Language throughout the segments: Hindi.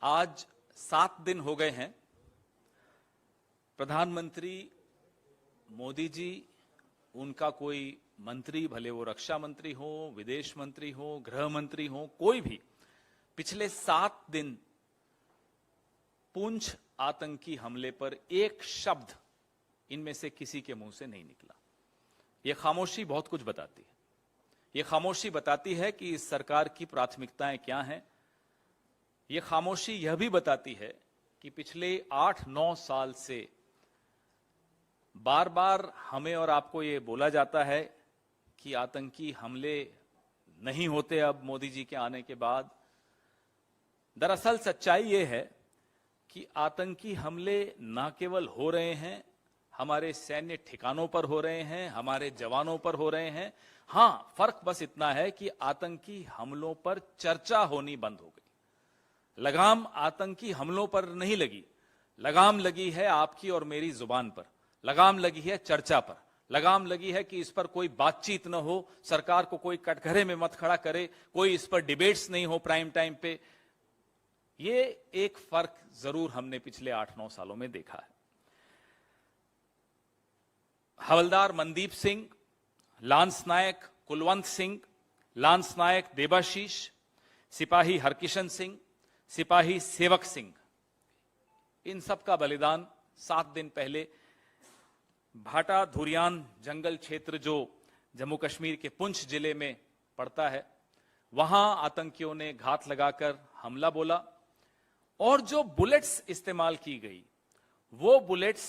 आज 7 दिन हो गए हैं प्रधानमंत्री मोदी जी, उनका कोई मंत्री, भले वो रक्षा मंत्री हो, विदेश मंत्री हो, गृह मंत्री हो, कोई भी पिछले 7 दिन पुंछ आतंकी हमले पर एक शब्द इनमें से किसी के मुंह से नहीं निकला। यह खामोशी बहुत कुछ बताती है। यह खामोशी बताती है कि इस सरकार की प्राथमिकताएं क्या हैं। यह खामोशी यह भी बताती है कि पिछले 8-9 साल से बार बार हमें और आपको ये बोला जाता है कि आतंकी हमले नहीं होते अब मोदी जी के आने के बाद। दरअसल सच्चाई ये है कि आतंकी हमले न केवल हो रहे हैं, हमारे सैन्य ठिकानों पर हो रहे हैं, हमारे जवानों पर हो रहे हैं। हां, फर्क बस इतना है कि आतंकी हमलों पर चर्चा होनी बंद हो गई। लगाम आतंकी हमलों पर नहीं लगी, लगाम लगी है आपकी और मेरी जुबान पर, लगाम लगी है चर्चा पर, लगाम लगी है कि इस पर कोई बातचीत न हो, सरकार को कोई कटघरे में मत खड़ा करे, कोई इस पर डिबेट्स नहीं हो प्राइम टाइम पे। ये एक फर्क जरूर हमने पिछले 8-9 सालों में देखा है। हवलदार मनदीप सिंह, लांस नायक कुलवंत सिंह, लांस नायक देबाशीष, सिपाही हरकिशन सिंह, सिपाही सेवक सिंह, इन सब का बलिदान 7 दिन पहले भाटा धुरियान जंगल क्षेत्र जो जम्मू कश्मीर के पुंछ जिले में पड़ता है, वहां आतंकियों ने घात लगाकर हमला बोला और जो बुलेट्स इस्तेमाल की गई वो बुलेट्स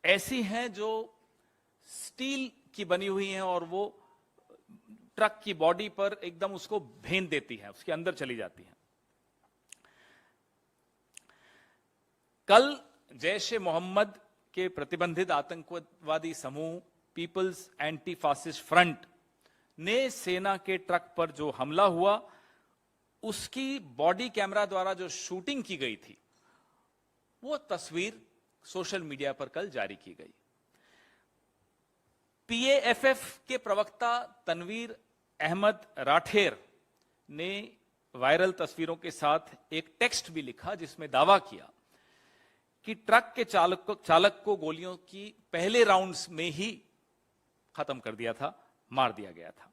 ऐसी हैं जो स्टील की बनी हुई हैं और वो ट्रक की बॉडी पर एकदम उसको भेद देती हैं, उसके अंदर चली जाती हैं। कल जैश ए मोहम्मद के प्रतिबंधित आतंकवादी समूह पीपल्स एंटी फासिस्ट फ्रंट ने सेना के ट्रक पर जो हमला हुआ, उसकी बॉडी कैमरा द्वारा जो शूटिंग की गई थी, वो तस्वीर सोशल मीडिया पर कल जारी की गई। पीएएफएफ के प्रवक्ता तनवीर अहमद राठेर ने वायरल तस्वीरों के साथ एक टेक्स्ट भी लिखा जिसमें दावा किया कि ट्रक के चालक को गोलियों की पहले राउंड्स में ही खत्म कर दिया था, मार दिया गया था।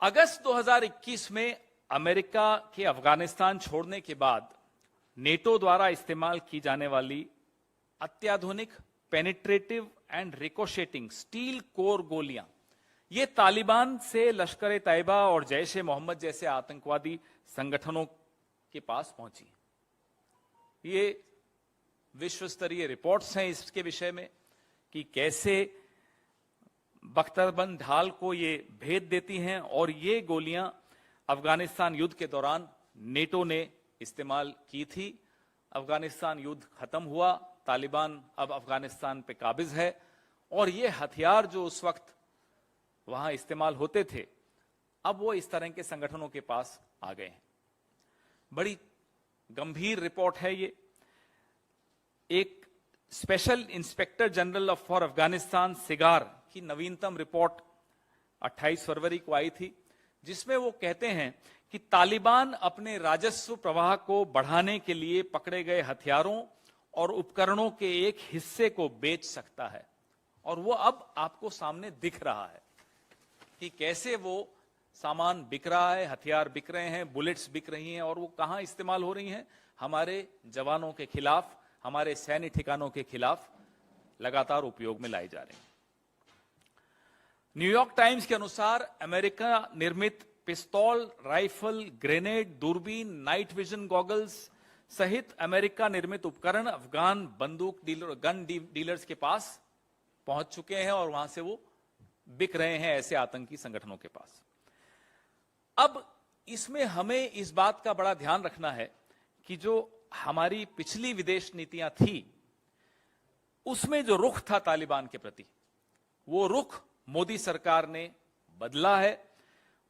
अगस्त 2021 में अमेरिका के अफगानिस्तान छोड़ने के बाद नेटो द्वारा इस्तेमाल की जाने वाली अत्याधुनिक पेनिट्रेटिव एंड रिकोशेटिंग स्टील कोर गोलियां ये तालिबान से लश्कर ए तैयबा और जैश ए मोहम्मद जैसे आतंकवादी संगठनों के पास पहुंची। ये विश्व स्तरीय रिपोर्ट्स हैं इसके विषय में कि कैसे बख्तरबंद ढाल को ये भेद देती हैं और ये गोलियां अफगानिस्तान युद्ध के दौरान नेटो ने इस्तेमाल की थी। अफगानिस्तान युद्ध खत्म हुआ, तालिबान अब अफगानिस्तान पे काबिज है और ये हथियार जो उस वक्त वहां इस्तेमाल होते थे, अब वो इस तरह के संगठनों के पास आ गए हैं। बड़ी गंभीर रिपोर्ट है ये। एक special inspector general for Afghanistan cigar की नवीनतम रिपोर्ट 28 फरवरी को आई थी, जिसमें वो कहते हैं कि तालिबान अपने राजस्व प्रवाह को बढ़ाने के लिए पकड़े गए हथियारों और उपकरणों के एक हिस्से को बेच सकता है। और वो अब आपको सामने दिख रहा है कि कैसे वो सामान बिक रहा है, हथियार बिक रहे हैं, बुलेट्स बिक रही हैं और वो कहां इस्तेमाल हो रही हैं? हमारे जवानों के खिलाफ, हमारे सैन्य ठिकानों के खिलाफ लगातार उपयोग में लाई जा रही हैं। न्यूयॉर्क टाइम्स के अनुसार अमेरिका निर्मित पिस्तौल, राइफल, ग्रेनेड, दूरबीन, नाइट विजन गॉगल्स सहित अमेरिका निर्मित उपकरण अफगान बंदूक डीलर, गन डीलर्स के पास पहुंच चुके हैं और वहां से वो बिक रहे हैं ऐसे आतंकी संगठनों के पास। अब इसमें हमें इस बात का बड़ा ध्यान रखना है कि जो हमारी पिछली विदेश नीतियां थी, उसमें जो रुख था तालिबान के प्रति, वो रुख मोदी सरकार ने बदला है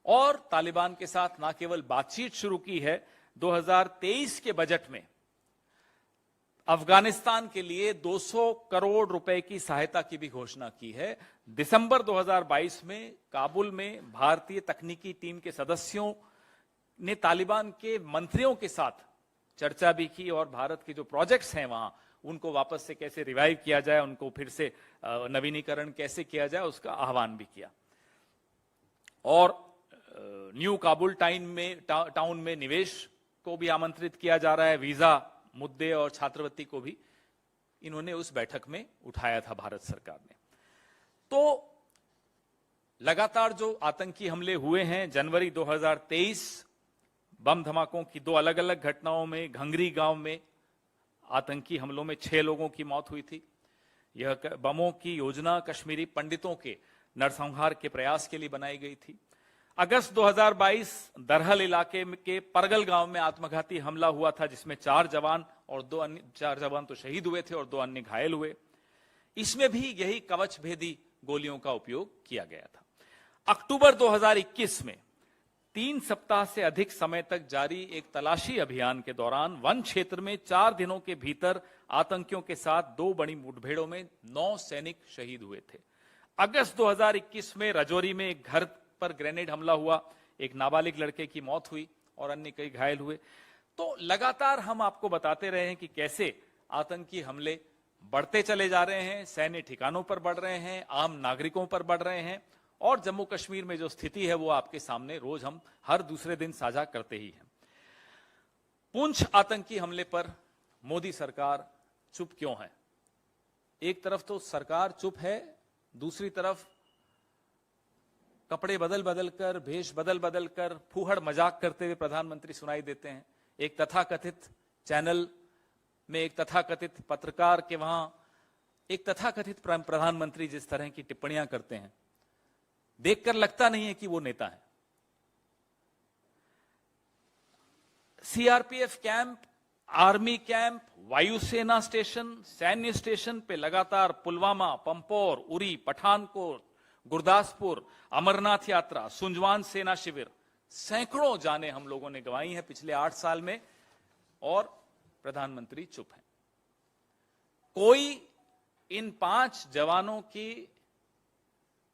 और तालिबान के साथ ना केवल बातचीत शुरू की है, 2023 के बजट में अफगानिस्तान के लिए 200 करोड़ रुपए की सहायता की भी घोषणा की है। दिसंबर 2022 में काबुल में भारतीय तकनीकी टीम के सदस्यों ने तालिबान के मंत्रियों के साथ चर्चा भी की और भारत के जो प्रोजेक्ट्स हैं वहां उनको वापस से कैसे रिवाइव किया जाए, उनको फिर से नवीनीकरण कैसे किया जाए, उसका आह्वान भी किया। और न्यू काबुल टाउन में निवेश को भी आमंत्रित किया जा रहा है। वीजा मुद्दे और छात्रवृत्ति को भी इन्होंने उस बैठक में उठाया था भारत सरकार ने। तो लगातार जो आतंकी हमले हुए हैं, जनवरी 2023 बम धमाकों की 2 अलग अलग घटनाओं में घंगरी गांव में आतंकी हमलों में 6 लोगों की मौत हुई थी। यह बमों की योजना कश्मीरी पंडितों के नरसंहार के प्रयास के लिए बनाई गई थी। अगस्त 2022 दरहल इलाके के परगल गांव में आत्मघाती हमला हुआ था, जिसमें 4 जवान तो शहीद हुए थे और 2 अन्य घायल हुए। इसमें भी यही कवच भेदी गोलियों का उपयोग किया गया था। अक्टूबर 2021 में 3 सप्ताह से अधिक समय तक जारी एक तलाशी अभियान के दौरान वन क्षेत्र में 4 दिनों के भीतर आतंकियों के साथ 2 बड़ी मुठभेड़ों में 9 सैनिक शहीद हुए थे। अगस्त 2021 में राजौरी में एक घर पर ग्रेनेड हमला हुआ, एक नाबालिग लड़के की मौत हुई और अन्य कई घायल हुए। तो लगातार हम आपको बताते रहे हैं कि कैसे आतंकी हमले बढ़ते चले जा रहे हैं, सैन्य ठिकानों पर बढ़ रहे हैं, आम नागरिकों पर बढ़ रहे हैं और जम्मू कश्मीर में जो स्थिति है वो आपके सामने रोज हम हर दूसरे दिन साझा करते ही हैं। पुंछ आतंकी हमले पर मोदी सरकार चुप क्यों है? एक तरफ तो सरकार चुप है, दूसरी तरफ कपड़े बदल बदल कर, भेष बदल बदल कर फूहड़ मजाक करते हुए प्रधानमंत्री सुनाई देते हैं। एक तथाकथित चैनल में एक तथाकथित पत्रकार के वहां एक तथाकथित प्रधानमंत्री जिस तरह की टिप्पणियां करते हैं, देखकर लगता नहीं है कि वो नेता है। सीआरपीएफ कैंप, आर्मी कैंप, वायुसेना स्टेशन, सैन्य स्टेशन पे लगातार पुलवामा, पंपोर, उरी, पठानकोट, गुरदासपुर, अमरनाथ यात्रा, सुंजवान सेना शिविर, सैकड़ों जानें हम लोगों ने गंवाई हैं पिछले 8 साल में और प्रधानमंत्री चुप हैं। कोई इन 5 जवानों की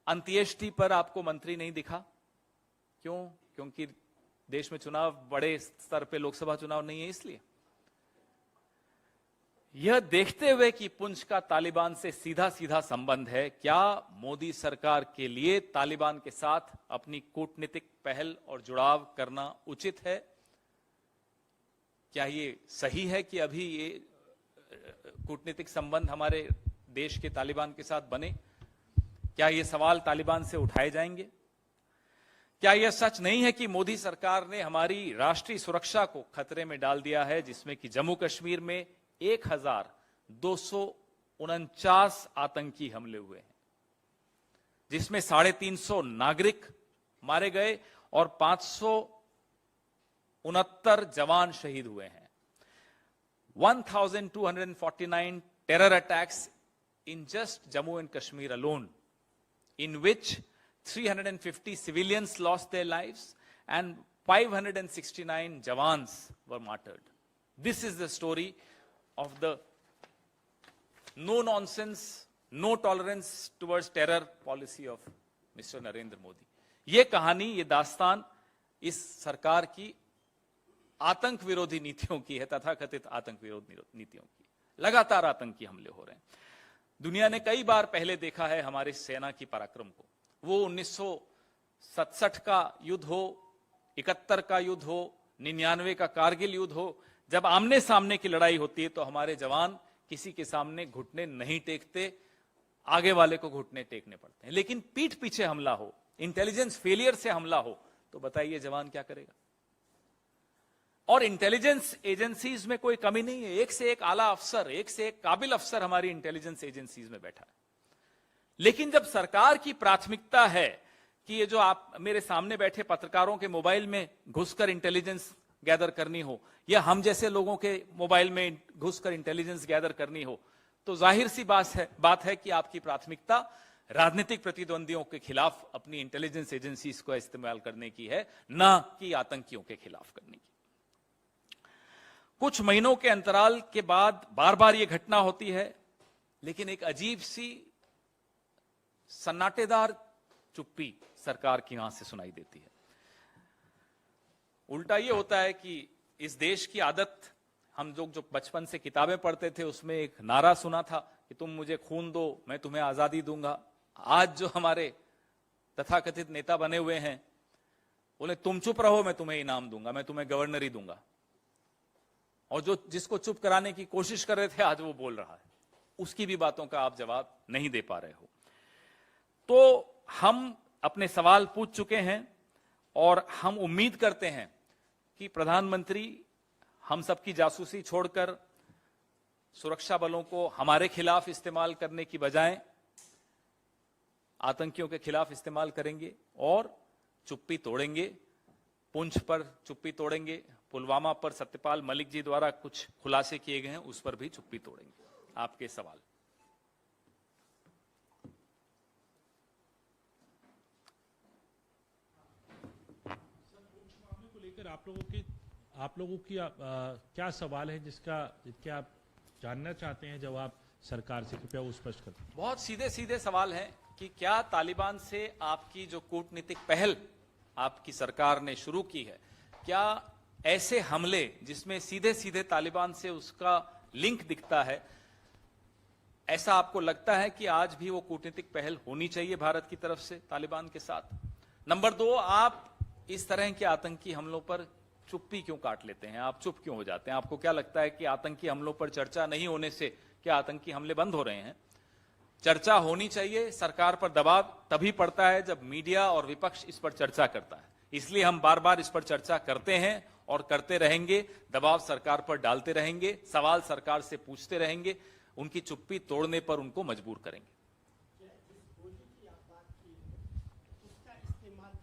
अंत्येष्टि पर आपको मंत्री नहीं दिखा। क्यों? क्योंकि देश में चुनाव, बड़े स्तर पे लोकसभा चुनाव नहीं है, इसलिए। यह देखते हुए कि पुंछ का तालिबान से सीधा सीधा संबंध है, क्या मोदी सरकार के लिए तालिबान के साथ अपनी कूटनीतिक पहल और जुड़ाव करना उचित है? क्या ये सही है कि अभी ये कूटनीतिक संबंध हमारे देश के तालिबान के साथ बने? क्या ये सवाल तालिबान से उठाए जाएंगे? क्या यह सच नहीं है कि मोदी सरकार ने हमारी राष्ट्रीय सुरक्षा को खतरे में डाल दिया है, जिसमें कि जम्मू कश्मीर में 1249 आतंकी हमले हुए हैं, जिसमें 350 नागरिक मारे गए और 569 जवान शहीद हुए हैं। 1249 terror attacks in just Jammu and Kashmir alone, in which 350 civilians lost their lives and 569 jawans were martyred. This is the story of the no nonsense, no tolerance towards terror policy of Mr. Narendra Modi. ये कहानी, ये दास्तान इस सरकार की आतंक विरोधी नीतियों की है, तथाकथित आतंक विरोधी नीतियों की। लगातार आतंकी हमले हो रहे हैं। दुनिया ने कई बार पहले देखा है हमारी सेना की पराक्रम को। वो 1967 का युद्ध हो, 71 का युद्ध हो, 99 का कारगिल युद्ध हो, जब आमने सामने की लड़ाई होती है तो हमारे जवान किसी के सामने घुटने नहीं टेकते, आगे वाले को घुटने टेकने पड़ते हैं। लेकिन पीठ पीछे हमला हो, इंटेलिजेंस फेलियर से हमला हो, तो बताइए जवान क्या करेगा? और इंटेलिजेंस एजेंसीज में कोई कमी नहीं है, एक से एक आला अफसर, एक से एक काबिल अफसर हमारी इंटेलिजेंस एजेंसीज में बैठा है। लेकिन जब सरकार की प्राथमिकता है कि ये जो आप मेरे सामने बैठे पत्रकारों के मोबाइल में घुसकर इंटेलिजेंस गैदर करनी हो, या हम जैसे लोगों के मोबाइल में घुसकर इंटेलिजेंस गैदर करनी हो, तो जाहिर सी बात है कि आपकी प्राथमिकता राजनीतिक प्रतिद्वंदियों के खिलाफ अपनी इंटेलिजेंस एजेंसीज को इस्तेमाल करने की है, ना कि आतंकियों के खिलाफ करने की। कुछ महीनों के अंतराल के बाद बार बार यह घटना होती है, लेकिन एक अजीब सी सन्नाटेदार चुप्पी सरकार की यहां से सुनाई देती है। उल्टा ये होता है कि इस देश की आदत, हम लोग जो बचपन से किताबें पढ़ते थे उसमें एक नारा सुना था कि तुम मुझे खून दो मैं तुम्हें आजादी दूंगा। आज जो हमारे तथाकथित नेता बने हुए हैं बोले तुम चुप रहो मैं तुम्हें इनाम दूंगा, मैं तुम्हें गवर्नर ही दूंगा। और जो जिसको चुप कराने की कोशिश कर रहे थे आज वो बोल रहा है, उसकी भी बातों का आप जवाब नहीं दे पा रहे हो। तो हम अपने सवाल पूछ चुके हैं और हम उम्मीद करते हैं कि प्रधानमंत्री हम सबकी जासूसी छोड़कर सुरक्षा बलों को हमारे खिलाफ इस्तेमाल करने की बजाय आतंकियों के खिलाफ इस्तेमाल करेंगे और चुप्पी तोड़ेंगे। पुंछ पर चुप्पी तोड़ेंगे, पुलवामा पर सत्यपाल मलिक जी द्वारा कुछ खुलासे किए गए हैं उस पर भी चुप्पी तोड़ेंगे। आपके सवाल। को लेकर आप लोगों की क्या सवाल है जिसके आप जानना चाहते हैं जवाब सरकार से, कृपया वो स्पष्ट करें। बहुत सीधे सीधे सवाल हैं कि क्या तालिबान से आपकी जो कूटनीतिक पहल आपकी सरकार ने शुरू की है, क्या ऐसे हमले जिसमें सीधे सीधे तालिबान से उसका लिंक दिखता है, ऐसा आपको लगता है कि आज भी वो कूटनीतिक पहल होनी चाहिए भारत की तरफ से तालिबान के साथ? नंबर 2, आप इस तरह के आतंकी हमलों पर चुप्पी क्यों काट लेते हैं? आप चुप क्यों हो जाते हैं? आपको क्या लगता है कि आतंकी हमलों पर चर्चा नहीं होने से क्या आतंकी हमले बंद हो रहे हैं? चर्चा होनी चाहिए। सरकार पर दबाव तभी पड़ता है जब मीडिया और विपक्ष इस पर चर्चा करता है। इसलिए हम बार बार इस पर चर्चा करते हैं और करते रहेंगे। दबाव सरकार पर डालते रहेंगे, सवाल सरकार से पूछते रहेंगे, उनकी चुप्पी तोड़ने पर उनको मजबूर करेंगे।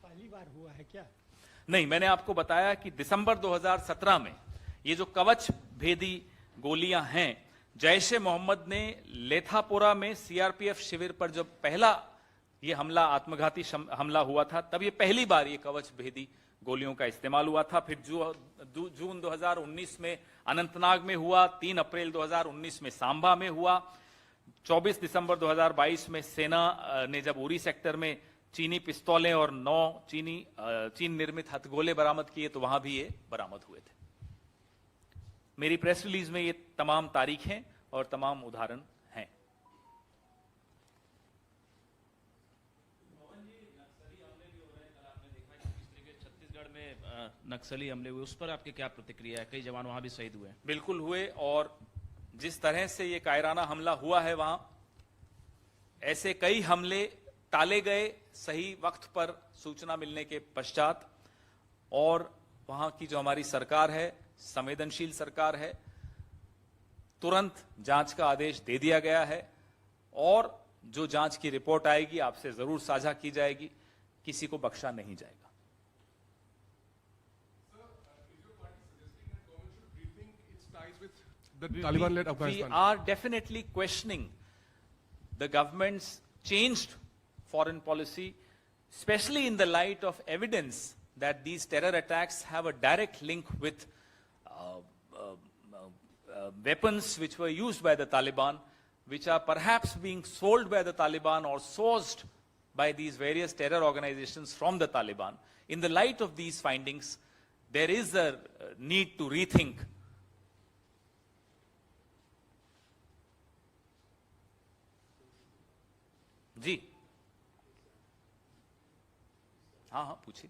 पहली बार हुआ है क्या? नहीं, मैंने आपको बताया कि दिसंबर 2017 में ये जो कवच भेदी गोलियां हैं, जैश ए मोहम्मद ने लेथापोरा में सीआरपीएफ शिविर पर जब पहला ये हमला, आत्मघाती हमला हुआ था, तब ये पहली बार ये कवच भेदी गोलियों का इस्तेमाल हुआ था। फिर जून 2019 में अनंतनाग में हुआ, 3 अप्रैल 2019 में सांबा में हुआ, 24 दिसंबर 2022 में सेना ने जब उरी सेक्टर में चीनी पिस्तौलें और 9 चीन निर्मित हथगोले बरामद किए तो वहां भी ये बरामद हुए थे। मेरी प्रेस रिलीज में ये तमाम तारीखें और तमाम उदाहरण हैं। छत्तीसगढ़ में नक्सली हमले हुए, उस पर आपकी क्या प्रतिक्रिया है? कई जवान वहां भी शहीद हुए। बिल्कुल हुए, और जिस तरह से ये कायराना हमला हुआ है वहां, ऐसे कई हमले टाले गए सही वक्त पर सूचना मिलने के पश्चात, और वहां की जो हमारी सरकार है, संवेदनशील सरकार है, तुरंत जांच का आदेश दे दिया गया है और जो जांच की रिपोर्ट आएगी आपसे जरूर साझा की जाएगी, किसी को बख्शा नहीं जाएगा। Taliban-led Afghanistan. We are definitely questioning the government's changed foreign policy, especially in the light of evidence that these terror attacks have a direct link with weapons which were used by the Taliban, which are perhaps being sold by the Taliban or sourced by these various terror organizations from the Taliban. In the light of these findings, there is a need to rethink जी। हाँ हाँ पूछिए।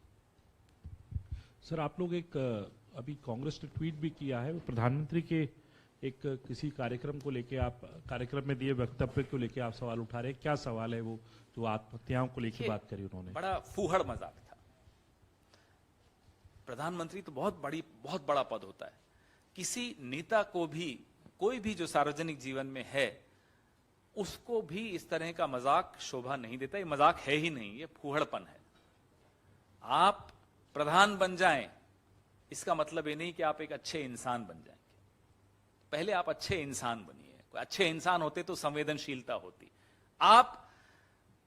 सर, आप लोग एक अभी कांग्रेस ने ट्वीट भी किया है, प्रधानमंत्री के एक किसी कार्यक्रम को लेके, आप कार्यक्रम में दिए वक्तव्य को लेके आप सवाल उठा रहे हैं। क्या सवाल है वो जो आत्महत्याओं को लेके बात करी उन्होंने? बड़ा फूहड़ मजाक था। प्रधानमंत्री तो बहुत बड़ा पद होता है। किसी नेता को भी, कोई भी जो सार्वजनिक जीवन में है, उसको भी इस तरह का मजाक शोभा नहीं देता। ये मजाक है ही नहीं, ये फूहड़पन है। आप प्रधान बन जाएं इसका मतलब ये नहीं कि आप एक अच्छे इंसान बन जाएंगे। पहले आप अच्छे इंसान बनिए। अच्छे इंसान होते तो संवेदनशीलता होती। आप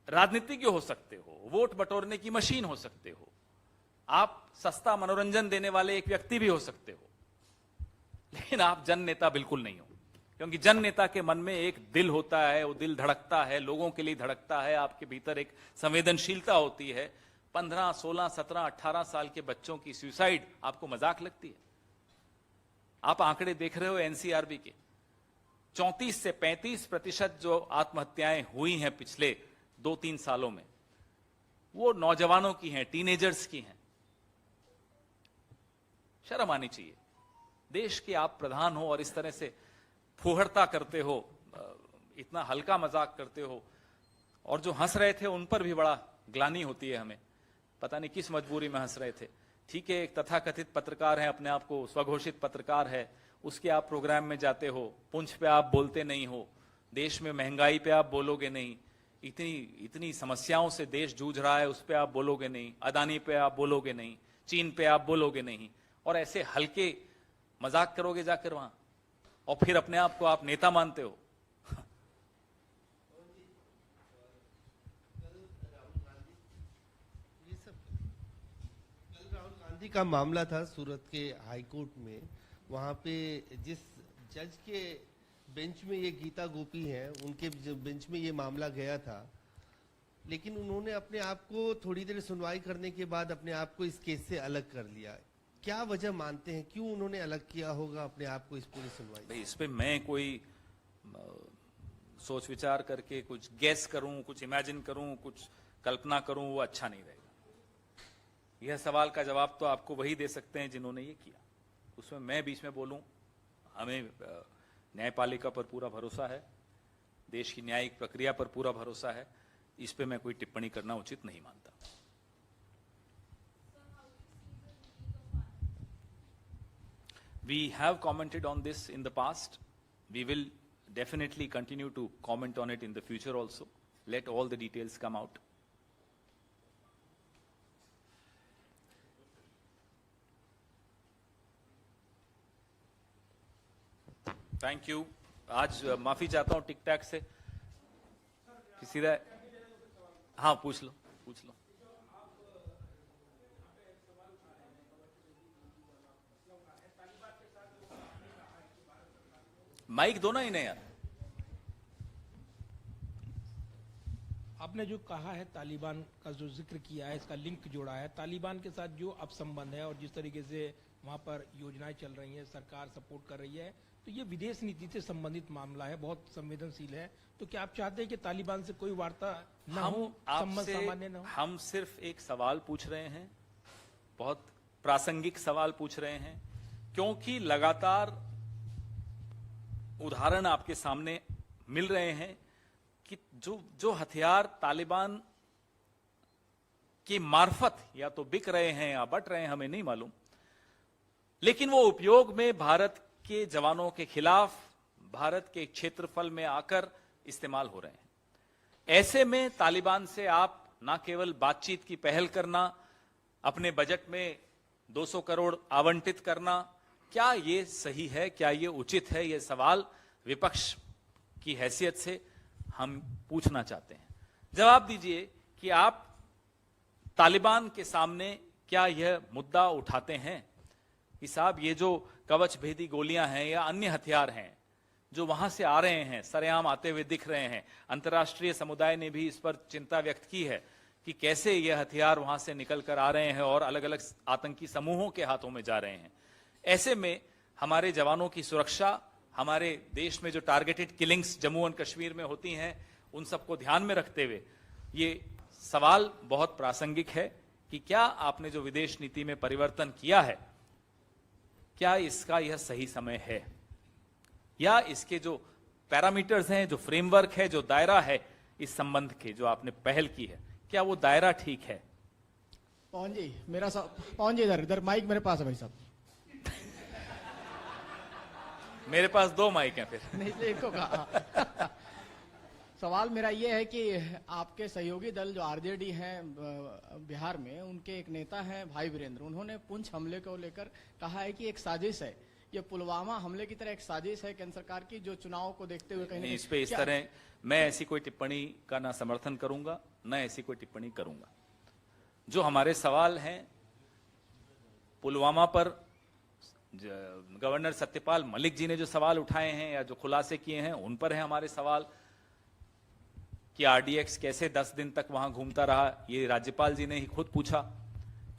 राजनीतिज्ञ हो सकते हो, वोट बटोरने की मशीन हो सकते हो, आप सस्ता मनोरंजन देने वाले एक व्यक्ति भी हो सकते हो, लेकिन आप जन नेता बिल्कुल नहीं हो। क्योंकि जन नेता के मन में एक दिल होता है, वो दिल धड़कता है, लोगों के लिए धड़कता है, आपके भीतर एक संवेदनशीलता होती है, 15, 16, 17, 18 साल के बच्चों की सुसाइड आपको मजाक लगती है? आप आंकड़े देख रहे हो एनसीआरबी के, 34 से 35% जो आत्महत्याएं हुई हैं पिछले 2-3 सालों में, वो नौजवानों की हैं, टीनेजर्स की हैं। शर्म आनी चाहिए। देश के आप प्रधान हो और इस तरह से फुहड़ता करते हो, इतना हल्का मजाक करते हो, और जो हंस रहे थे उन पर भी बड़ा ग्लानि होती है हमें। पता नहीं किस मजबूरी में हंस रहे थे। ठीक है, एक तथाकथित पत्रकार है, अपने आप को स्वघोषित पत्रकार है, उसके आप प्रोग्राम में जाते हो, पुंछ पे आप बोलते नहीं हो, देश में महंगाई पे आप बोलोगे नहीं, इतनी समस्याओं से देश जूझ रहा है उस पे आप बोलोगे नहीं, अदानी पे आप बोलोगे नहीं, चीन पे आप बोलोगे नहीं, और ऐसे हल्के मजाक करोगे जाकर वहां, और फिर अपने आप को आप नेता मानते हो। राहुल गांधी का मामला था सूरत के हाई कोर्ट में, वहां पे जिस जज के बेंच में ये गीता गोपी हैं, उनके बेंच में ये मामला गया था, लेकिन उन्होंने अपने आप को थोड़ी देर सुनवाई करने के बाद अपने आप को इस केस से अलग कर लिया। क्या वजह मानते हैं, क्यों उन्होंने अलग किया होगा अपने आप को इस पूरी सुनवाई? भाई, इस पे मैं कोई सोच विचार करके कुछ गैस करूं, कुछ इमेजिन करूं, कुछ कल्पना करूं, वो अच्छा नहीं रहेगा। यह सवाल का जवाब तो आपको वही दे सकते हैं जिन्होंने ये किया। उसमें मैं बीच में बोलूं? हमें न्यायपालिका पर पूरा भरोसा है, देश की न्यायिक प्रक्रिया पर पूरा भरोसा है। इस पे मैं कोई टिप्पणी करना उचित नहीं मानता। We have commented on this in the past. We will definitely continue to comment on it in the future also. Let all the details come out. Thank you. आज माफी चाहता हूं टिक टैक से, सीधा। हाँ, पूछ लो। माइक दो ना इन्हें यार। आपने जो कहा है, तालिबान का जो जिक्र किया है, इसका लिंक जोड़ा है तालिबान के साथ जो अब संबंध है और जिस तरीके से वहां पर योजनाएं चल रही हैं, सरकार सपोर्ट कर रही है, तो ये विदेश नीति से संबंधित मामला है, बहुत संवेदनशील है। तो क्या आप चाहते हैं कि तालिबान से कोई वार्ता न हो, संबंध सामान्य न हो? हम सिर्फ एक सवाल पूछ रहे हैं, बहुत प्रासंगिक सवाल पूछ रहे हैं, क्योंकि लगातार उदाहरण आपके सामने मिल रहे हैं कि जो हथियार तालिबान की मार्फत या तो बिक रहे हैं या बट रहे हैं, हमें नहीं मालूम, लेकिन वो उपयोग में भारत के जवानों के खिलाफ भारत के क्षेत्रफल में आकर इस्तेमाल हो रहे हैं। ऐसे में तालिबान से आप ना केवल बातचीत की पहल करना, अपने बजट में 200 करोड़ आवंटित करना, क्या ये सही है, क्या ये उचित है? ये सवाल विपक्ष की हैसियत से हम पूछना चाहते हैं। जवाब दीजिए कि आप तालिबान के सामने क्या यह मुद्दा उठाते हैं कि साहब, ये जो कवच भेदी गोलियां हैं या अन्य हथियार हैं जो वहां से आ रहे हैं, सरेआम आते हुए दिख रहे हैं, अंतर्राष्ट्रीय समुदाय ने भी इस पर चिंता व्यक्त की है कि कैसे ये हथियार वहां से निकल कर आ रहे हैं और अलग अलग आतंकी समूहों के हाथों में जा रहे हैं। ऐसे में हमारे जवानों की सुरक्षा, हमारे देश में जो targeted killings Jammu and Kashmir में होती हैं, उन सबको ध्यान में रखते हुए ये सवाल बहुत प्रासंगिक है कि क्या आपने जो विदेश नीति में परिवर्तन किया है, क्या इसका यह सही समय है, या इसके जो पैरामीटर्स हैं, जो फ्रेमवर्क है, जो दायरा है इस संबंध के, जो आपने पहल की है, क्या वो दायरा ठीक है? पवन जी, मेरा पवन जी इधर माइक मेरे पास है भाई साहब। मेरे पास 2 माइक हैं फिर। नहीं, एक को कहा। सवाल मेरा ये है कि आपके सहयोगी दल जो आरजेडी हैं बिहार में, उनके एक नेता हैं भाई वीरेंद्र, उन्होंने पुंछ हमले को लेकर कहा है कि एक साजिश है, ये पुलवामा हमले की तरह एक साजिश है केंद्र सरकार की, जो चुनाव को देखते हुए कहीं इस पे इस तरह मैं ऐसी कोई टिप्पणी का ना समर्थन करूंगा, ना ऐसी कोई टिप्पणी करूंगा। जो हमारे सवाल हैं पुलवामा पर, गवर्नर सत्यपाल मलिक जी ने जो सवाल उठाए हैं या जो खुलासे किए हैं, उन पर है हमारे सवाल कि आरडीएक्स कैसे 10 दिन तक वहां घूमता रहा, ये राज्यपाल जी ने ही खुद पूछा।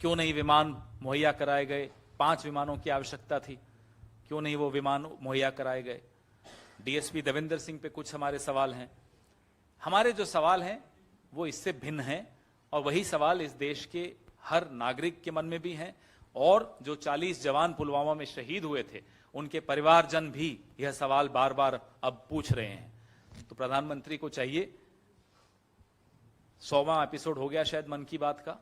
क्यों नहीं विमान मुहैया कराए गए? 5 विमानों की आवश्यकता थी, क्यों नहीं वो विमान मुहैया कराए गए? डीएसपी देवेंद्र सिंह पे कुछ हमारे सवाल हैं। हमारे जो सवाल हैं वो इससे भिन्न हैं, और वही सवाल इस देश के हर नागरिक के मन में भी हैं, और जो 40 जवान पुलवामा में शहीद हुए थे उनके परिवारजन भी यह सवाल बार बार अब पूछ रहे हैं। तो प्रधानमंत्री को चाहिए, 100वां एपिसोड हो गया शायद मन की बात का,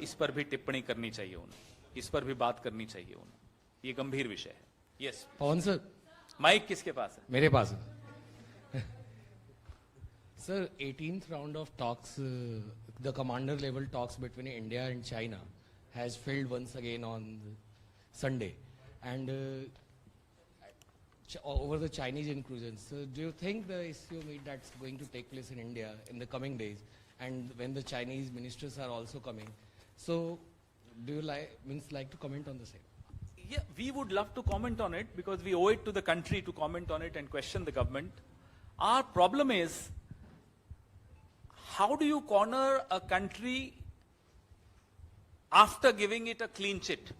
इस पर भी टिप्पणी करनी चाहिए उन्हें, इस पर भी बात करनी चाहिए उन्हें। ये गंभीर विषय है। यस पवन सर, माइक किसके पास है? मेरे पास है sir. 18th round of talks, the commander level talks between India and China has failed once again on Sunday, and over the Chinese incursions. So do you think the SCO meet that's going to take place in India in the coming days, and when the Chinese ministers are also coming, so do you like to comment on the same? Yeah, we would love to comment on it because we owe it to the country to comment on it and question the government. Our problem is, how do you corner a country after giving it a clean chit?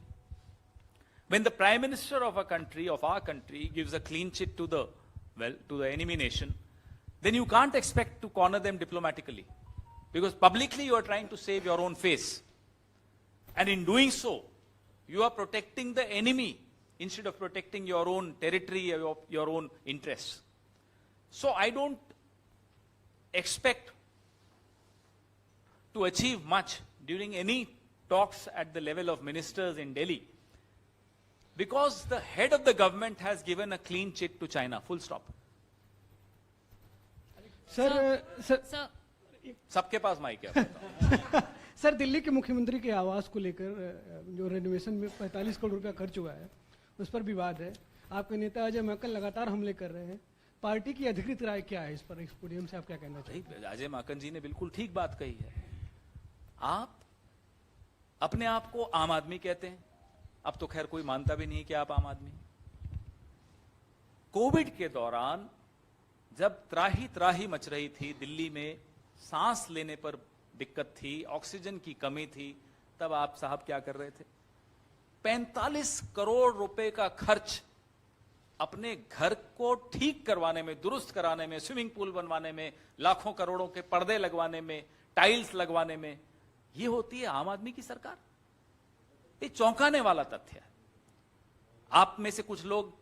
When the Prime Minister of a country, of our country, gives a clean chit to the enemy nation, then you can't expect to corner them diplomatically. Because publicly you are trying to save your own face. And in doing so, you are protecting the enemy instead of protecting your own territory or your own interests. So I don't expect to achieve much during any talks at the level of ministers in Delhi, because the head of the government has given a clean chit to China, full stop. Sir सबके पास माइक है। सर, दिल्ली के मुख्यमंत्री के आवास को लेकर जो रेनोवेशन में 45 करोड़ रुपया खर्च हुआ है, उस पर विवाद है। आपके नेता अजय माकन लगातार हमले कर रहे हैं। पार्टी की अधिकृत राय क्या है इस पर? इस पोडियम से आप क्या कहना चाहिए? अजय माकन जी ने बिल्कुल ठीक बात कही है। आप अपने आप को आम आदमी कहते हैं, अब तो खैर कोई मानता भी नहीं कि आप आम आदमी। कोविड के दौरान जब त्राही त्राही मच रही थी दिल्ली में, सांस लेने पर दिक्कत थी, ऑक्सीजन की कमी थी, तब आप साहब क्या कर रहे थे? 45 करोड़ रुपए का खर्च अपने घर को ठीक करवाने में, दुरुस्त कराने में, स्विमिंग पूल बनवाने में, लाखों करोड़ों के पर्दे लगवाने में, टाइल्स लगवाने में, ये होती है आम आदमी की सरकार? ये चौंकाने वाला तथ्य है। आप में से कुछ लोग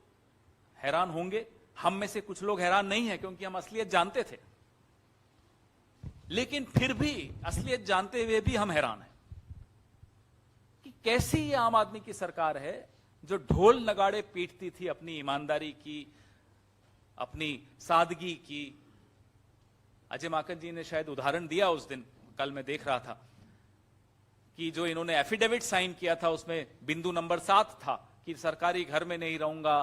हैरान होंगे, हम में से कुछ लोग हैरान नहीं है, क्योंकि हम असलियत जानते थे। लेकिन फिर भी असलियत जानते हुए भी हम हैरान हैं कि कैसी ये आम आदमी की सरकार है जो ढोल नगाड़े पीटती थी अपनी ईमानदारी की, अपनी सादगी की। अजय माकन जी ने शायद उदाहरण दिया उस दिन, कल मैं देख रहा था कि जो इन्होंने एफिडेविट साइन किया था उसमें बिंदु नंबर 7 था कि सरकारी घर में नहीं रहूंगा,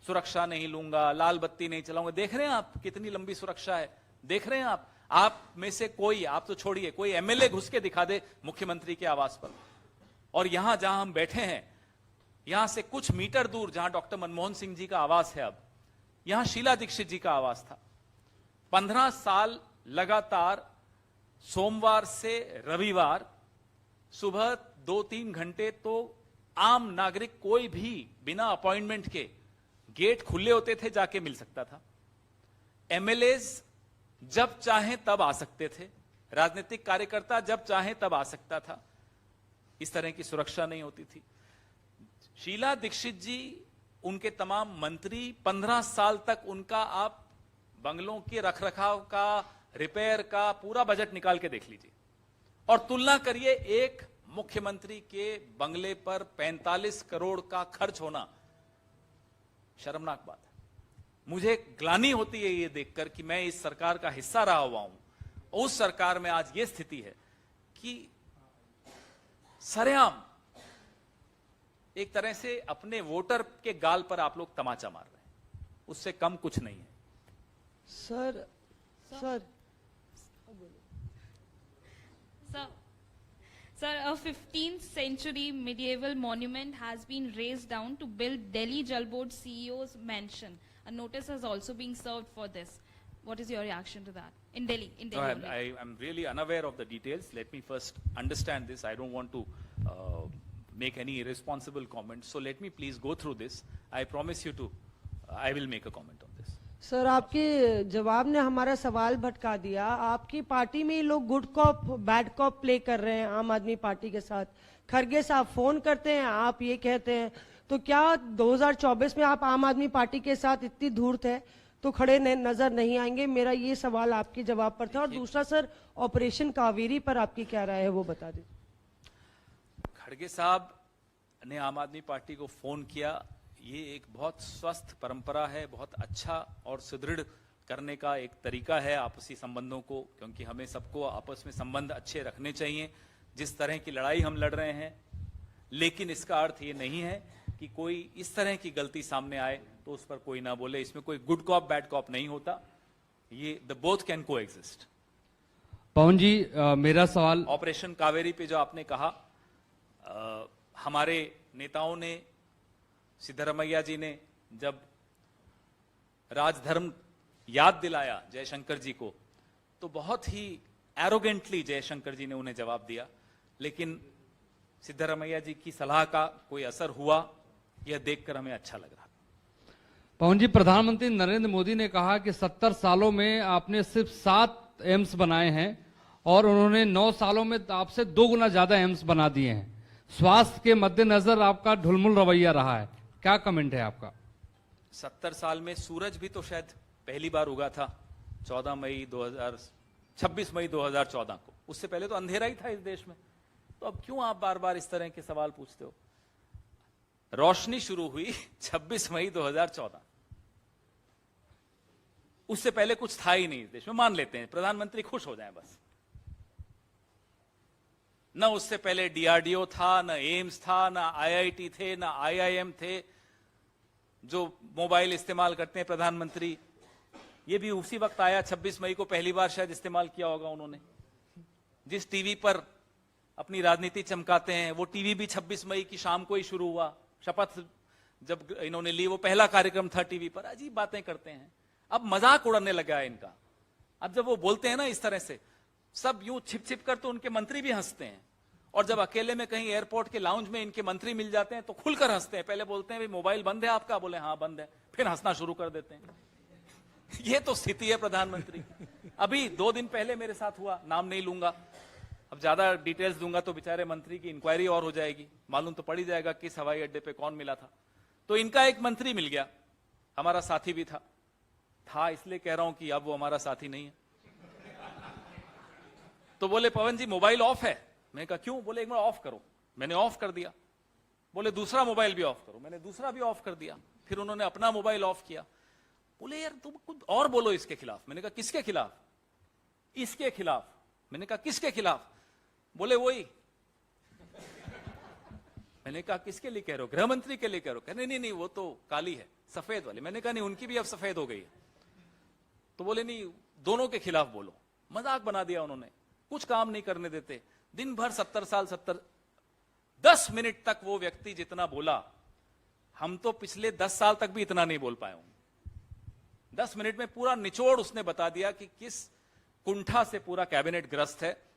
सुरक्षा नहीं लूंगा, लाल बत्ती नहीं चलाऊंगा। देख रहे हैं आप कितनी लंबी सुरक्षा है? देख रहे हैं आप में से कोई, आप तो छोड़िए, कोई एमएलए घुस के दिखा दे मुख्यमंत्री के आवास पर। और यहां जहां हम बैठे हैं, यहां से कुछ मीटर दूर जहां डॉक्टर मनमोहन सिंह जी का आवास है, अब यहां शीला दीक्षित जी का आवास था। 15 साल लगातार सोमवार से रविवार सुबह 2-3 घंटे तो आम नागरिक कोई भी बिना अपॉइंटमेंट के, गेट खुले होते थे, जाके मिल सकता था। एमएलएज जब चाहें तब आ सकते थे, राजनीतिक कार्यकर्ता जब चाहें तब आ सकता था। इस तरह की सुरक्षा नहीं होती थी। शीला दीक्षित जी, उनके तमाम मंत्री, 15 साल तक उनका आप बंगलों के रखरखाव का, रिपेयर का पूरा बजट निकाल के देख लीजिए और तुलना करिए एक मुख्यमंत्री के बंगले पर 45 करोड़ का खर्च होना। शर्मनाक बात है। मुझे ग्लानि होती है ये देखकर कि मैं इस सरकार का हिस्सा रहा हुआ हूं। उस सरकार में आज ये स्थिति है कि सरेआम एक तरह से अपने वोटर के गाल पर आप लोग तमाचा मार रहे हैं, उससे कम कुछ नहीं है। Sir Sir, a 15th century medieval monument has been razed down to build Delhi Jal Board CEO's mansion. A notice has also been served for this. What is your reaction to that? in Delhi. In No, Delhi only. I'm really unaware of the details. Let me first understand this. I don't want to make any irresponsible comments. So let me please go through this. I promise you to, I will make a comment on this. Sir आपके जवाब ने हमारा सवाल भटका दिया। आपकी पार्टी में ये लोग good cop bad cop play कर रहे हैं आम आदमी पार्टी के साथ। खरगे साहब फोन करते हैं, आप ये कहते हैं, तो क्या 2024 में आप आम आदमी पार्टी के साथ इतनी धूर्त है तो खड़े नजर नहीं आएंगे? मेरा ये सवाल आपके जवाब पर था। और दूसरा सर, ऑपरेशन कावेरी पर आपकी क्या राय है वो बता दीजिए। खड़गे साहब ने आम आदमी पार्टी को फोन किया, ये एक बहुत स्वस्थ परंपरा है, बहुत अच्छा और सुदृढ़ करने का एक तरीका है आपसी संबंधों को, क्योंकि हमें सबको आपस में संबंध अच्छे रखने चाहिए जिस तरह की लड़ाई हम लड़ रहे हैं। लेकिन इसका अर्थ ये नहीं है कि कोई इस तरह की गलती सामने आए तो उस पर कोई ना बोले। इसमें कोई गुड कॉप बैड कॉप नहीं होता, ये द बोथ कैन को एग्जिस्ट। पवन जी, मेरा सवाल ऑपरेशन कावेरी पे जो आपने कहा, हमारे नेताओं ने, सिद्धरमैया जी ने जब राजधर्म याद दिलाया जयशंकर जी को, तो बहुत ही एरोगेंटली जयशंकर जी ने उन्हें जवाब दिया। लेकिन सिद्धरमैया जी की सलाह का कोई असर हुआ, यह देखकर हमें अच्छा लग रहा। पवन जी, प्रधानमंत्री नरेंद्र मोदी ने कहा कि 70 सालों में आपने सिर्फ 7 एम्स बनाए हैं और उन्होंने 9 सालों में आपसे 2 गुना ज्यादा एम्स बना दिए हैं। स्वास्थ्य के मद्देनजर आपका ढुलमुल रवैया रहा है, क्या कमेंट है आपका? 70 साल में सूरज भी तो शायद पहली बार उगा था 26 मई 2014 को। उससे पहले तो अंधेरा ही था इस देश में। तो अब क्यों आप बार बार इस तरह के सवाल पूछते हो? रोशनी शुरू हुई 26 मई 2014, उससे पहले कुछ था ही नहीं इस देश में। मान लेते हैं प्रधानमंत्री खुश हो जाएं बस। न उससे पहले डीआरडीओ था, न एम्स था, न आईआईटी थे, न आईआईएम थे। जो मोबाइल इस्तेमाल करते हैं प्रधानमंत्री, ये भी उसी वक्त आया 26 मई को पहली बार शायद इस्तेमाल किया होगा उन्होंने। जिस टीवी पर अपनी राजनीति चमकाते हैं, वो टीवी भी 26 मई की शाम को ही शुरू हुआ। शपथ जब इन्होंने ली, वो पहला कार्यक्रम था टीवी पर। अजीब बातें करते हैं। अब मजाक उड़ाने लगा है इनका। अब जब वो बोलते हैं ना इस तरह से, सब यूं छिप छिप कर, तो उनके मंत्री भी हंसते हैं। और जब अकेले में कहीं एयरपोर्ट के लाउंज में इनके मंत्री मिल जाते हैं तो खुलकर हंसते हैं। पहले बोलते हैं भाई मोबाइल बंद है आपका, बोले हाँ बंद है, फिर हंसना शुरू कर देते हैं। ये तो स्थिति है प्रधानमंत्री। अभी 2 दिन पहले मेरे साथ हुआ, नाम नहीं लूंगा, अब ज्यादा डिटेल्स दूंगा तो बेचारे मंत्री की इंक्वायरी और हो जाएगी, मालूम तो पड़ ही जाएगा किस हवाई अड्डे पे कौन मिला था। तो इनका एक मंत्री मिल गया, हमारा साथी भी था इसलिए कह रहा हूं कि अब वो हमारा साथी नहीं है। तो बोले पवन जी मोबाइल ऑफ है। मैंने कहा क्यों? बोले एक बार ऑफ करो। मैंने ऑफ कर दिया। बोले दूसरा मोबाइल भी ऑफ करो। मैंने दूसरा भी ऑफ कर दिया। फिर उन्होंने अपना मोबाइल ऑफ किया। बोले यार तुम कुछ और बोलो इसके खिलाफ। मैंने कहा किसके खिलाफ? इसके खिलाफ। मैंने कहा किसके खिलाफ? बोले वही। मैंने कहा किसके लिए कह रहे हो? गृह मंत्री के लिए कह रहे हो? कहने नहीं वो तो काली है, सफेद वाली। मैंने कहा नहीं, उनकी भी अब सफेद हो गई है। तो बोले नहीं, दोनों के खिलाफ बोलो। मजाक बना दिया उन्होंने, कुछ काम नहीं करने देते। दिन भर 70 साल 10 मिनट तक वो व्यक्ति जितना बोला, हम तो पिछले 10 साल तक भी इतना नहीं बोल पाए होंगे। 10 मिनट में पूरा निचोड़ उसने बता दिया कि किस कुंठा से पूरा कैबिनेट ग्रस्त है।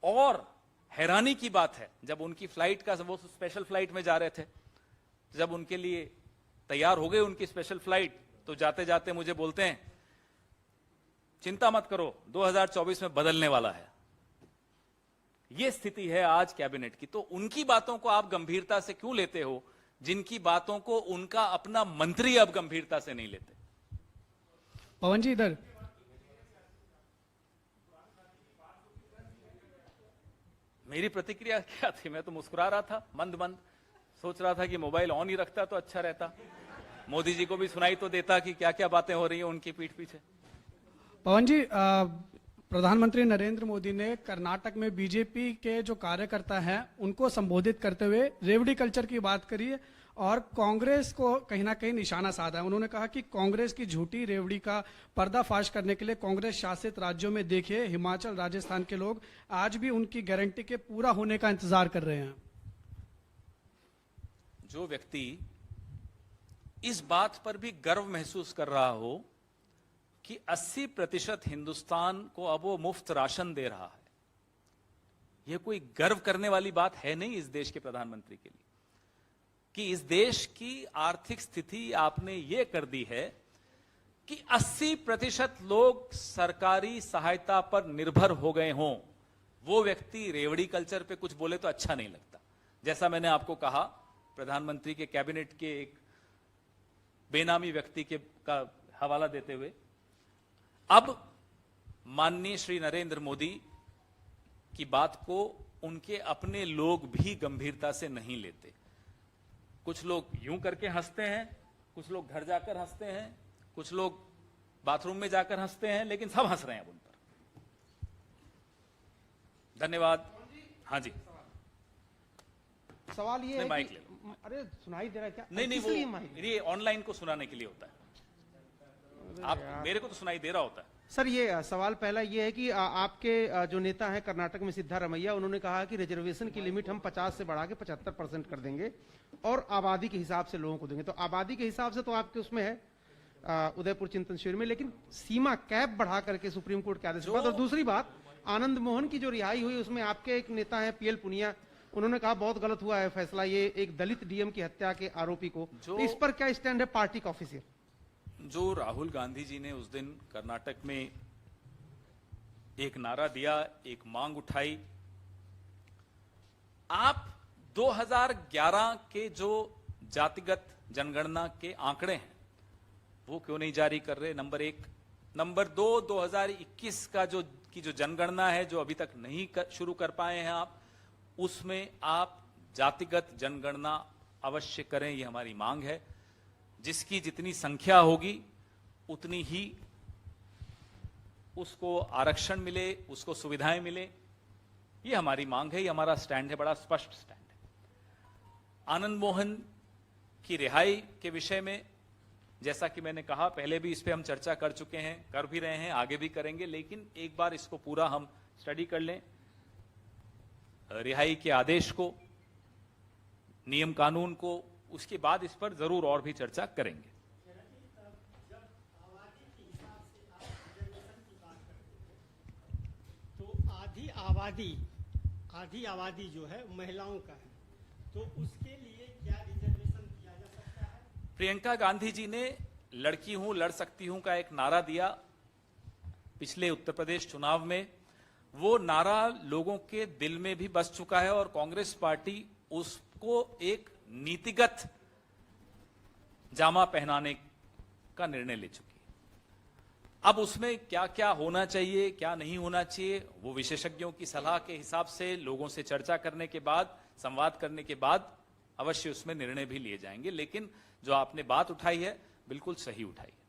और हैरानी की बात है, जब उनकी फ्लाइट का, वो स्पेशल फ्लाइट में जा रहे थे, जब उनके लिए तैयार हो गई उनकी स्पेशल फ्लाइट, तो जाते जाते मुझे बोलते हैं चिंता मत करो 2024 में बदलने वाला है। यह स्थिति है आज कैबिनेट की। तो उनकी बातों को आप गंभीरता से क्यों लेते हो, जिनकी बातों को उनका अपना मंत्री अब गंभीरता से नहीं लेते? पवन जी इधर। मेरी प्रतिक्रिया क्या थी? मैं तो मुस्कुरा रहा था मंद मंद, सोच रहा था कि मोबाइल ऑन ही रखता तो अच्छा रहता, मोदी जी को भी सुनाई तो देता कि क्या क्या बातें हो रही हैं उनकी पीठ पीछे। पवन जी, प्रधानमंत्री नरेंद्र मोदी ने कर्नाटक में बीजेपी के जो कार्यकर्ता हैं उनको संबोधित करते हुए रेवड़ी कल्चर की बात करी है और कांग्रेस को कहीं ना कहीं निशाना साधा है। उन्होंने कहा कि कांग्रेस की झूठी रेवड़ी का पर्दाफाश करने के लिए कांग्रेस शासित राज्यों में देखिए हिमाचल, राजस्थान के लोग आज भी उनकी गारंटी के पूरा होने का इंतजार कर रहे हैं। जो व्यक्ति इस बात पर भी गर्व महसूस कर रहा हो कि 80% हिंदुस्तान को अब वो मुफ्त राशन दे रहा है। यह कोई गर्व करने वाली बात है नहीं इस देश के प्रधानमंत्री के लिए कि इस देश की आर्थिक स्थिति आपने ये कर दी है कि 80% लोग सरकारी सहायता पर निर्भर हो गए हों। वो व्यक्ति रेवड़ी कल्चर पे कुछ बोले तो अच्छा नहीं लगता। जैसा मैंने आपको कहा, प्रधानमंत्री के कैबिनेट के एक बेनामी व्यक्ति का हवाला देते हुए, अब माननीय श्री नरेंद्र मोदी की बात को उनके अपने लोग भी गंभीरता से नहीं लेते। कुछ लोग यूं करके हंसते हैं, कुछ लोग घर जाकर हंसते हैं, कुछ लोग बाथरूम में जाकर हंसते हैं, लेकिन सब हंस रहे हैं अब उन पर। धन्यवाद। हाँ जी, सवाल ये है माइक कि ले लो। अरे सुनाई दे रहा है क्या? नहीं, किस लिए वो माइक? ये ऑनलाइन को सुनाने के लिए होता है। आप मेरे को तो सुनाई दे रहा होता है। सर ये सवाल पहला ये है कि आपके जो नेता हैं कर्नाटक में सिद्धारमैया, उन्होंने कहा कि रिजर्वेशन की लिमिट हम 50 से बढ़ा के 75% कर देंगे और आबादी के हिसाब से लोगों को देंगे। तो आबादी के हिसाब से तो आपके उसमें है उदयपुर चिंतन शिविर में, लेकिन सीमा कैप बढ़ा करके सुप्रीम कोर्ट के आदेश के बाद। और दूसरी बात, आनंद मोहन की जो रिहाई हुई उसमें आपके एक नेता है PL पुनिया, उन्होंने कहा बहुत गलत हुआ है फैसला, ये एक दलित DM की हत्या के आरोपी को। तो इस पर क्या स्टैंड है पार्टी का ऑफिशियल? जो राहुल गांधी जी ने उस दिन कर्नाटक में एक नारा दिया, एक मांग उठाई, आप 2011 के जो जातिगत जनगणना के आंकड़े हैं वो क्यों नहीं जारी कर रहे? नंबर 1। नंबर 2, 2021 का जो जनगणना है जो अभी तक नहीं शुरू कर पाए हैं आप, उसमें आप जातिगत जनगणना अवश्य करें, ये हमारी मांग है। जिसकी जितनी संख्या होगी उतनी ही उसको आरक्षण मिले, उसको सुविधाएं मिले, ये हमारी मांग है, ये हमारा स्टैंड है, बड़ा स्पष्ट स्टैंड है। आनंद मोहन की रिहाई के विषय में जैसा कि मैंने कहा, पहले भी इस पे हम चर्चा कर चुके हैं, कर भी रहे हैं, आगे भी करेंगे, लेकिन एक बार इसको पूरा हम स्टडी कर लें, रिहाई के आदेश को, नियम कानून को, उसके बाद इस पर जरूर और भी चर्चा करेंगे। तो आधी आबादी जो है महिलाओं का है, तो उसके लिए क्या रिजर्वेशन किया जा सकता है? प्रियंका गांधी जी ने लड़की हूं लड़ सकती हूं का एक नारा दिया पिछले उत्तर प्रदेश चुनाव में। वो नारा लोगों के दिल में भी बस चुका है और कांग्रेस पार्टी उसको एक नीतिगत जामा पहनाने का निर्णय ले चुकी है। अब उसमें क्या क्या होना चाहिए, क्या नहीं होना चाहिए, वो विशेषज्ञों की सलाह के हिसाब से लोगों से चर्चा करने के बाद, संवाद करने के बाद अवश्य उसमें निर्णय भी लिए जाएंगे। लेकिन जो आपने बात उठाई है बिल्कुल सही उठाई है।